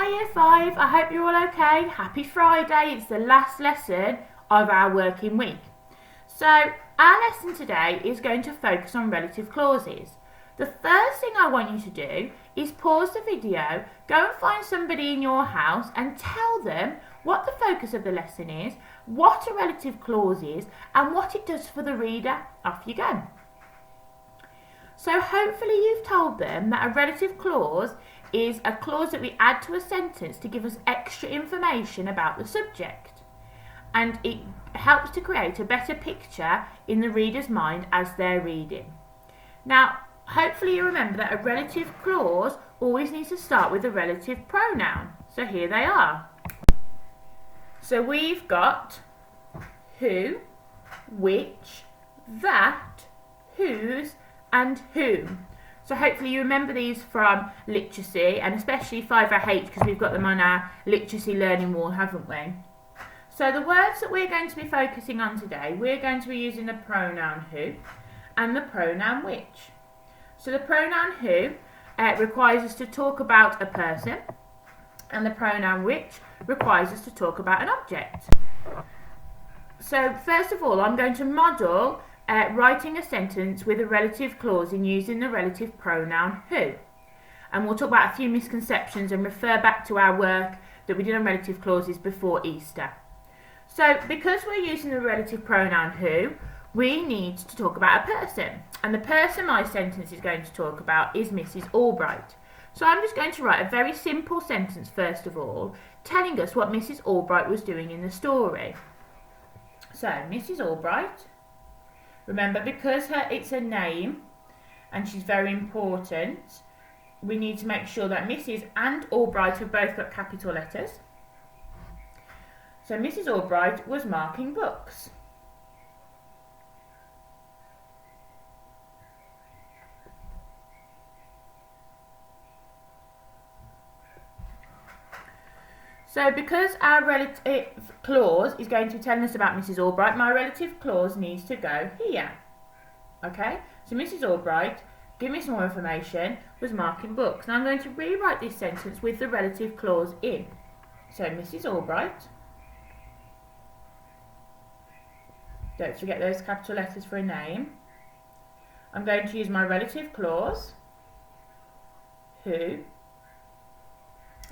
Hi Year 5, I hope you're all okay. Happy Friday, it's the last lesson of our working week. So our lesson today is going to focus on relative clauses. The first thing I want you to do is pause the video, go and find somebody in your house and tell them what the focus of the lesson is, what a relative clause is and what it does for the reader. Off you go. So hopefully you've told them that a relative clause is a clause that we add to a sentence to give us extra information about the subject. And it helps to create a better picture in the reader's mind as they're reading. Now, hopefully you remember that a relative clause always needs to start with a relative pronoun. So here they are. So we've got who, which, that, whose, and whom. So hopefully you remember these from literacy, and especially 5AH because we've got them on our literacy learning wall, haven't we? So the words that we're going to be focusing on today, we're going to be using the pronoun who and the pronoun which. So the pronoun who requires us to talk about a person, and the pronoun which requires us to talk about an object. So first of all, I'm going to model writing a sentence with a relative clause in using the relative pronoun who. And we'll talk about a few misconceptions and refer back to our work that we did on relative clauses before Easter. So because we're using the relative pronoun who, we need to talk about a person. And the person my sentence is going to talk about is Mrs. Albright. So I'm just going to write a very simple sentence first of all, telling us what Mrs. Albright was doing in the story. So Mrs. Albright, remember, because it's a name and she's very important, we need to make sure that Mrs. and Albright have both got capital letters. So Mrs. Albright was marking books. So because our relative clause is going to be telling us about Mrs. Albright, my relative clause needs to go here. Okay, so Mrs. Albright, give me some more information, was marking books. Now I'm going to rewrite this sentence with the relative clause in. So Mrs. Albright, don't forget those capital letters for a name. I'm going to use my relative clause, who,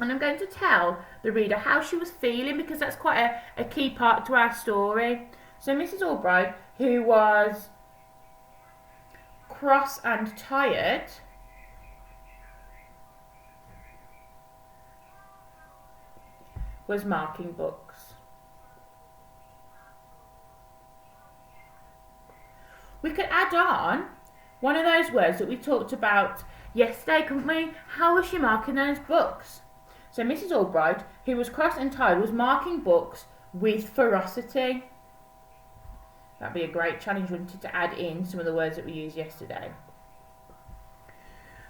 and I'm going to tell the reader how she was feeling because that's quite a key part to our story. So Mrs. Albright, who was cross and tired, was marking books. We could add on one of those words that we talked about yesterday, couldn't we? How was she marking those books? So Mrs. Albright, who was cross and tired, was marking books with ferocity. That'd be a great challenge, wouldn't it, to add in some of the words that we used yesterday.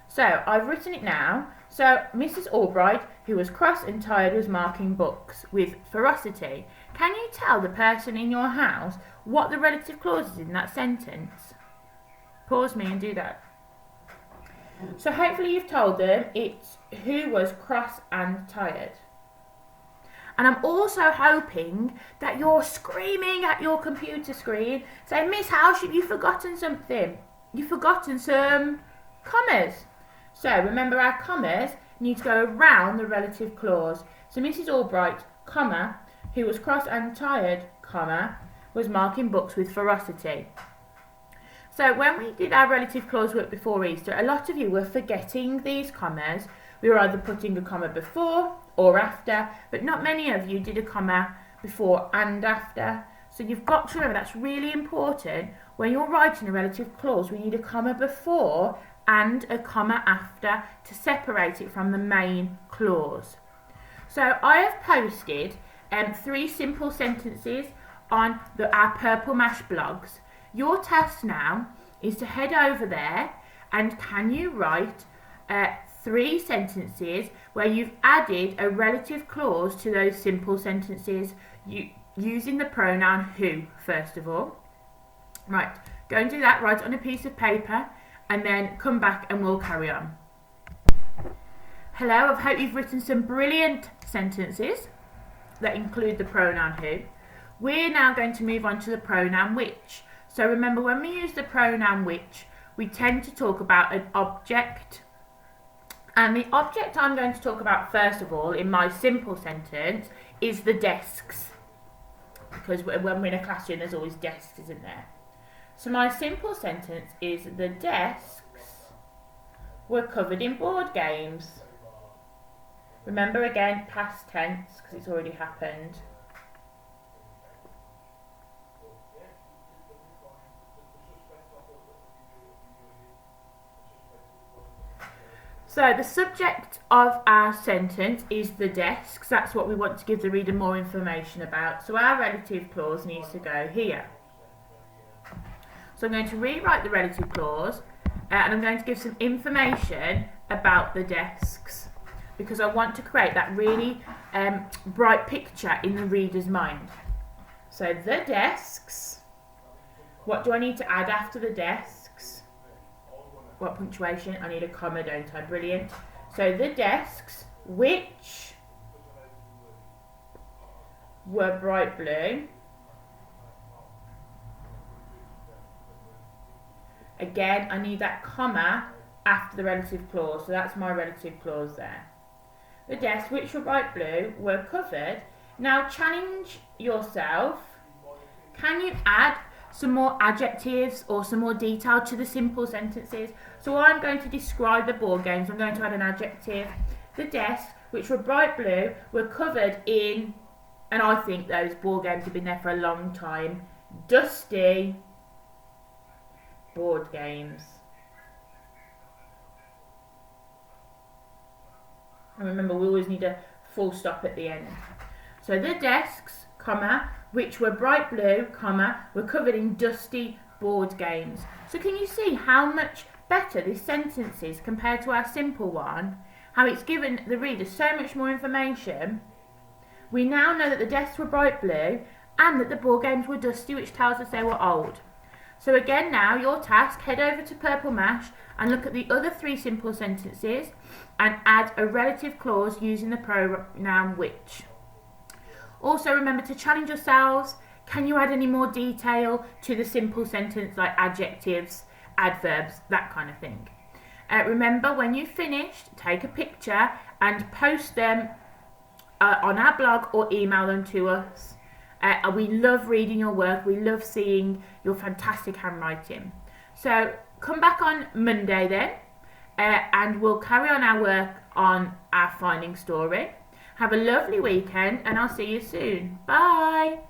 So I've written it now. So Mrs. Albright, who was cross and tired, was marking books with ferocity. Can you tell the person in your house what the relative clause is in that sentence? Pause me and do that. So hopefully you've told them it's who was cross and tired. And I'm also hoping that you're screaming at your computer screen saying, Miss House, you've forgotten something. You've forgotten some commas. So remember, our commas need to go around the relative clause. So Mrs. Albright, comma, who was cross and tired, comma, was marking books with ferocity. So when we did our relative clause work before Easter, a lot of you were forgetting these commas. We were either putting a comma before or after, but not many of you did a comma before and after. So you've got to remember that's really important. When you're writing a relative clause, we need a comma before and a comma after to separate it from the main clause. So I have posted 3 simple sentences on our Purple Mash blogs. Your task now is to head over there and can you write 3 sentences where you've added a relative clause to those simple sentences using the pronoun who, first of all. Right, go and do that, write it on a piece of paper and then come back and we'll carry on. Hello, I hope you've written some brilliant sentences that include the pronoun who. We're now going to move on to the pronoun which. So remember, when we use the pronoun which, we tend to talk about an object. And the object I'm going to talk about first of all in my simple sentence is the desks. Because when we're in a classroom, there's always desks, isn't there? So my simple sentence is the desks were covered in board games. Remember again, past tense, because it's already happened. So the subject of our sentence is the desks. That's what we want to give the reader more information about. So our relative clause needs to go here. So I'm going to rewrite the relative clause and I'm going to give some information about the desks because I want to create that really bright picture in the reader's mind. So the desks, what do I need to add after the desks? What punctuation? I need a comma, don't I? Brilliant. So the desks, which were bright blue. Again, I need that comma after the relative clause. So that's my relative clause there. The desks, which were bright blue, were covered. Now challenge yourself. Can you add some more adjectives or some more detail to the simple sentences? So I'm going to describe the board games. I'm going to add an adjective. The desks, which were bright blue, were covered in, and I think those board games have been there for a long time, dusty board games. And remember, we always need a full stop at the end. So the desks, comma, which were bright blue, comma, were covered in dusty board games. So can you see how much better this sentence is compared to our simple one? How it's given the reader so much more information. We now know that the desks were bright blue and that the board games were dusty, which tells us they were old. So again now, your task, head over to Purple Mash and look at the other 3 simple sentences and add a relative clause using the pronoun which. Also remember to challenge yourselves. Can you add any more detail to the simple sentence, like adjectives, adverbs, that kind of thing? Remember, when you've finished, take a picture and post them on our blog or email them to us. We love reading your work. We love seeing your fantastic handwriting. So come back on Monday then and we'll carry on our work on our finding story. Have a lovely weekend and I'll see you soon. Bye.